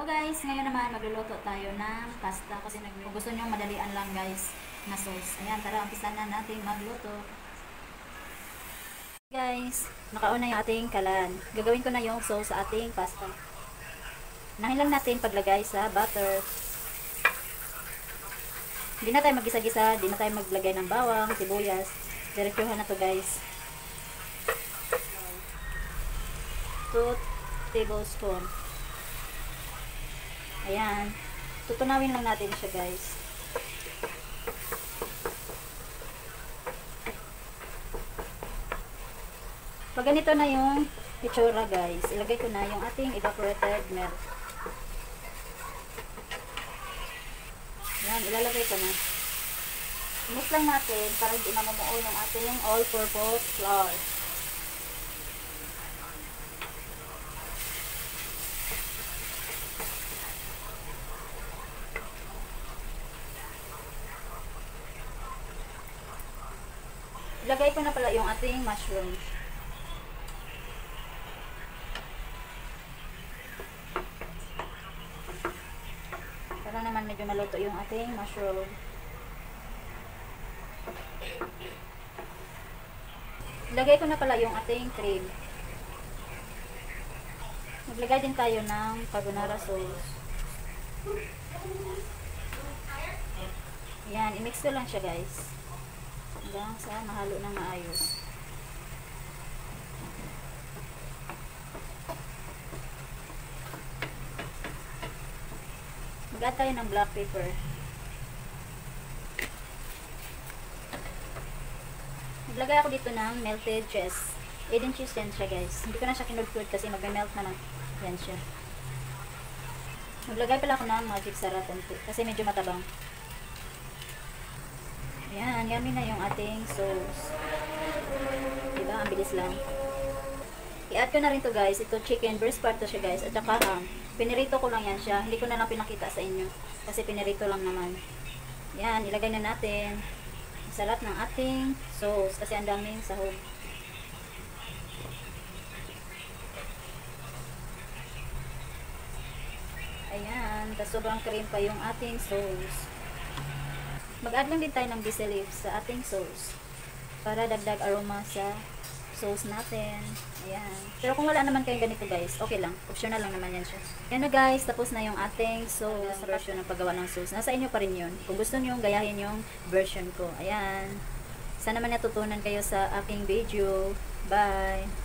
Hello guys, ngayon naman magluluto tayo ng pasta kasi kung gusto nyo madalian lang guys na sauce. Ayan, tara umpisa na natin magluto. Guys, nakauna yung ating kalan. Gagawin ko na yung sauce sa ating pasta. Unahin lang natin paglagay sa butter. Hindi na tayo magisa-gisa, hindi na tayo maglagay ng bawang, sibuyas. Diretsuhan na to guys. 2 tablespoon. Ayan. Tutunawin lang natin siya guys. Pag ganito na yung itsura guys, ilagay ko na yung ating evaporated milk. Ayan, ilalagay ko na. Mix lang natin para hindi mamumuo yung ating all-purpose flour. Ilagay ko na pala yung ating mushroom. Para naman medyo maluto yung ating mushroom. Ilagay ko na pala yung ating cream. Maglagay din tayo ng carbonara sauce. Ayan, i-mix ko lang siya guys. Hanggang sa mahalo ng maayos. Mag-add tayo ng black pepper. Naglagay ako dito ng melted cheese. 8 cheese yan siya guys. Hindi ko na siya kinudkud kasi mag-melt na lang. Yan siya. Naglagay pala ako ng magic sarap kasi medyo matabang. Ayan, yummy na yung ating sauce. Diba? Ang bilis lang. I-add ko na rin to guys. Ito chicken, breast part to siya guys. At saka pinirito ko lang yan siya. Hindi ko na lang pinakita sa inyo. Kasi pinirito lang naman. Ayan, ilagay na natin. Salat ng ating sauce. Kasi ang daming sahog. Ayan, tas sobrang cream pa yung ating sauce. Mag-add lang din tayo ng basil leaves sa ating sauce para dagdag aroma sa sauce natin. Ayan. Pero kung wala naman kayong ganito guys, okay lang. Optional lang naman yan siya. Ayan na guys, tapos na yung ating sauce version ng paggawa ng sauce. Nasa inyo pa rin yun. Kung gusto nyo, gayahin yung version ko. Ayan. Sana naman natutunan kayo sa aking video. Bye!